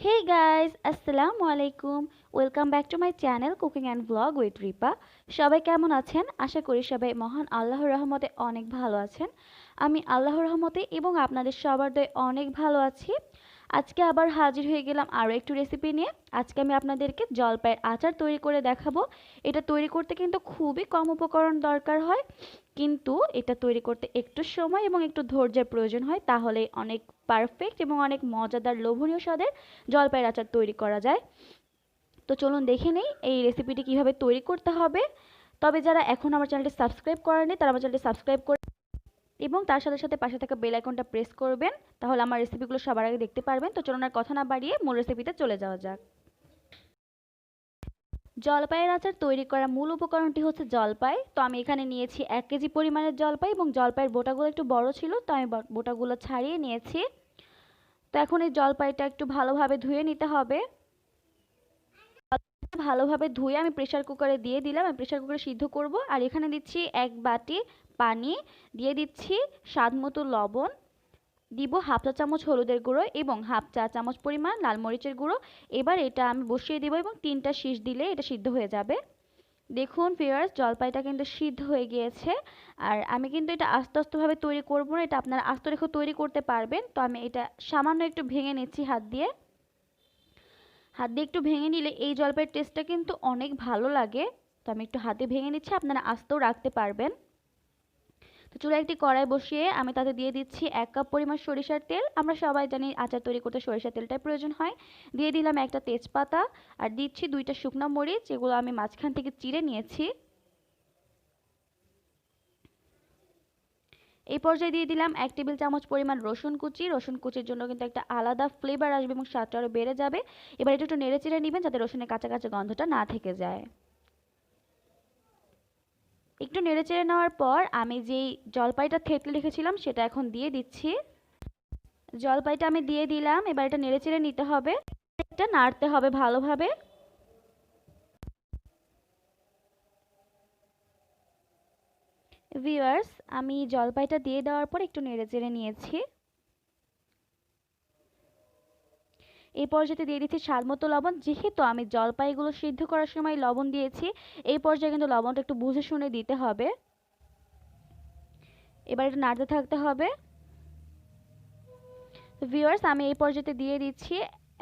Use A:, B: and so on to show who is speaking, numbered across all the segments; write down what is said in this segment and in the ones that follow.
A: Hey guys, আসসালামু আলাইকুম। Welcome back to my channel cooking and blog with Ripa. সবাই কেমন আছেন? আশা করি সবাই মহান আল্লাহর রহমতে অনেক ভালো আছেন। আমি আল্লাহর রহমতে এবং আপনাদের সবার দয়ে অনেক ভালো আছি। আজকে আবার হাজির হয়ে গেলাম আরও একটু রেসিপি নিয়ে। আজকে আমি আপনাদেরকে জলপাইয়ের আচার তৈরি করে দেখাবো। এটা তৈরি করতে কিন্তু খুবই কম উপকরণ দরকার হয়, কিন্তু এটা তৈরি করতে একটু সময় এবং একটু ধৈর্যের প্রয়োজন হয়, তাহলে অনেক পারফেক্ট এবং অনেক মজাদার লোভনীয় স্বাদের জলপাইয়ের আচার তৈরি করা যায়। তো চলুন দেখে নেই এই রেসিপিটি কিভাবে তৈরি করতে হবে। তবে যারা এখন আমার চ্যানেলটি সাবস্ক্রাইব করেনি তারা আমার চ্যানেলটি সাবস্ক্রাইব করে এবং তার সাথে সাথে পাশে থাকা বেল আইকনটা প্রেস করবেন, তাহলে আমার রেসিপিগুলো সবার আগে দেখতে পারবেন। তো চলুন আর কথা না বাড়িয়ে মূল রেসিপিতে চলে যাওয়া যাক। জলপাইয়ের আচার তৈরি করার মূল উপকরণটি হচ্ছে জলপাই। তো আমি এখানে নিয়েছি 1 কেজি পরিমাণের জলপাই এবং জলপাইয়ের বোটাগুলো একটু বড় ছিল, তো আমি বোটাগুলো ছাড়িয়ে নিয়েছি। তো এখন এই জলপাইটা একটু ভালোভাবে ধুয়ে নিতে হবে। ভালোভাবে ধুয়ে আমি প্রেসার কুকারে দিয়ে দিলাম। আমি প্রেসার কুকারে সিদ্ধ করব। আর এখানে দিচ্ছি 1 বাটি পানি, দিয়ে দিচ্ছি স্বাদ মতো লবণ, দিব হাফ চা চামচ হলুদের গুঁড়ো এবং হাফ চা চামচ পরিমাণ লাল মরিচের গুঁড়ো। এবার এটা আমি বসিয়ে দিব এবং 3টা শীষ দিলে এটা সিদ্ধ হয়ে যাবে। দেখুন ভিউয়ার্স, জলপাইটা কিন্তু সিদ্ধ হয়ে গিয়েছে। আর আমি কিন্তু এটা আস্তে আস্তেভাবে তৈরি করব না, এটা আপনারা আস্তে রেখেও তৈরি করতে পারবেন। তো আমি এটা সামান্য একটু ভেঙে নিচ্ছি হাত দিয়ে। হাত দিয়ে একটু ভেঙে নিলে এই জলপাইয়ের টেস্টটা কিন্তু অনেক ভালো লাগে। তো আমি একটু হাতে ভেঙে নিচ্ছি, আপনারা আস্তেও রাখতে পারবেন। তো চুলায় একটি কড়াই বসিয়ে আমি তাতে দিয়ে দিচ্ছি 1 কাপ পরিমাণ সরিষার তেল। আমরা সবাই জানি আচার তৈরি করতে সরিষার তেলটাই প্রয়োজন হয়। দিয়ে দিলাম একটা তেজপাতা আর দিচ্ছি 2টা শুকনো মরিচ, যেগুলো আমি মাঝখান থেকে চিড়ে নিয়েছি। এই পর্যায়ে দিয়ে দিলাম 1 টেবিল চামচ পরিমাণ রসুন কুচি। রসুন কুচির জন্য কিন্তু একটা আলাদা ফ্লেভার আসবে এবং স্বাদটা আরও বেড়ে যাবে। এবার এটা একটু নেড়ে চেড়ে নেবেন যাতে রসুনের কাঁচা কাঁচা গন্ধটা না থেকে যায়। একটু নেড়ে চেড়ে নেওয়ার পর আমি যেই জলপাইটা থেতলে রেখেছিলাম সেটা এখন দিয়ে দিচ্ছি। জলপাইটা আমি দিয়ে দিলাম। এবার এটা নেড়ে চেড়ে নিতে হবে, এটা নাড়তে হবে ভালোভাবে। ভিউয়ার্স, আমি জলপাইটা দিয়ে দেওয়ার পর একটু নেড়ে চেড়ে নিয়েছি। এই পর্যায়ে দিয়ে দিচ্ছি স্বাদ মতো লবণ। যেহেতু আমি জলপাইগুলো সিদ্ধ করার সময় লবণ দিয়েছি, এই পর্যায়ে কিন্তু লবণটা একটু বুঝে শুনে দিতে হবে। এবার এটা নাড়তে থাকতে হবে। ভিউয়ার্স, আমি এই পর্যায়ে দিয়ে দিচ্ছি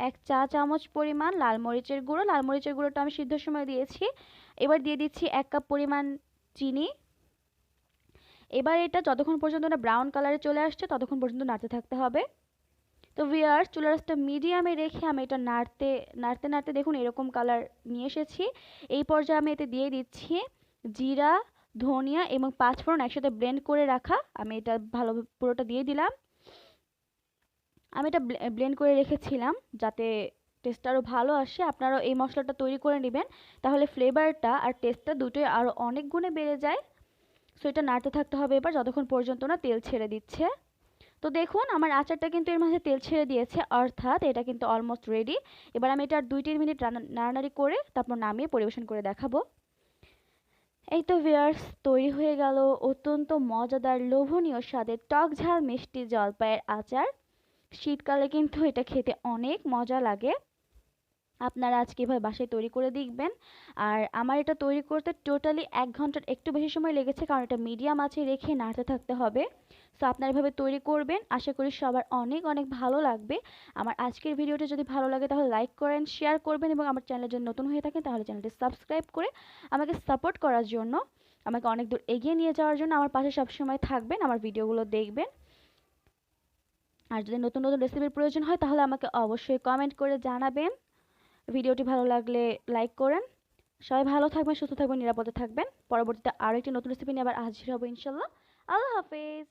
A: 1 চা চামচ পরিমাণ লাল মরিচের গুঁড়ো। লাল মরিচের গুঁড়োটা আমি সিদ্ধর সময় দিয়েছি। এবার দিয়ে দিচ্ছি 1 কাপ পরিমাণ চিনি। এবার এটা যতক্ষণ পর্যন্ত না ব্রাউন কালারে চলে আসছে ততক্ষণ পর্যন্ত নাড়তে থাকতে হবে। তো ভিউয়ার্স, চুলার আঁচটা মিডিয়ামে রেখে আমি এটা নাড়তে নাড়তে নাড়তে দেখুন এরকম কালার নিয়ে এসেছি। এই পর্যায়ে আমি এতে দিয়ে দিচ্ছি জিরা, ধনিয়া এবং পাঁচফোড়ন একসাথে ব্লেন্ড করে রাখা। আমি এটা ভালো পুরোটা দিয়ে দিলাম। আমি এটা ব্লেন্ড করে রেখেছিলাম যাতে টেস্টটা আরও ভালো আসে। আপনারাও এই মশলাটা তৈরি করে নেবেন, তাহলে ফ্লেভারটা আর টেস্টটা দুটোই আরও অনেক গুণে বেড়ে যায়। সো এটা নাড়তে থাকতে হবে এবার যতক্ষণ পর্যন্ত না তেল ছেড়ে দিচ্ছে। তো দেখুন আমার আচারটা কিন্তু এর মাঝে তেল ছেড়ে দিয়েছে, অর্থাৎ এটা কিন্তু অলমোস্ট রেডি। এবার আমি এটা 2-3 মিনিট নাড়ানাড়ি করে তারপর নামিয়ে পরিবেশন করে দেখাবো। এই তো ভিউয়ার্স, তৈরি হয়ে গেল অত্যন্ত মজাদার লোভনীয় স্বাদের টক ঝাল মিষ্টি জলপাইয়ের আচার। শীতকালে কিন্তু এটা খেতে অনেক মজা লাগে। আপনারা আজকে এভাবে বাসায় তৈরি করে দেখবেন। আর আমার এটা তৈরি করতে টোটালি 1 ঘন্টার একটু বেশি সময় লেগেছে, কারণ এটা মিডিয়াম আঁচে রেখে নাড়তে থাকতে হবে। সো আপনারা এভাবে তৈরি করবেন, আশা করি সবার অনেক অনেক ভালো লাগবে। আমার আজকের ভিডিওটা যদি ভালো লাগে তাহলে লাইক করেন, শেয়ার করবেন এবং আমার চ্যানেলে যদি নতুন হয়ে থাকেন তাহলে চ্যানেলটি সাবস্ক্রাইব করে আমাকে সাপোর্ট করার জন্য, আমাকে অনেক দূর এগিয়ে নিয়ে যাওয়ার জন্য আমার পাশে সবসময় থাকবেন, আমার ভিডিওগুলো দেখবেন। আর যদি নতুন নতুন রেসিপির প্রয়োজন হয় তাহলে আমাকে অবশ্যই কমেন্ট করে জানাবেন। ভিডিওটি ভালো লাগলে লাইক করেন। সবাই ভালো থাকবেন, সুস্থ থাকবেন, নিরাপদে থাকবেন। পরবর্তীতে আরও একটি নতুন রেসিপি নিয়ে আবার হাজির হব ইনশাল্লাহ। আল্লাহ হাফেজ।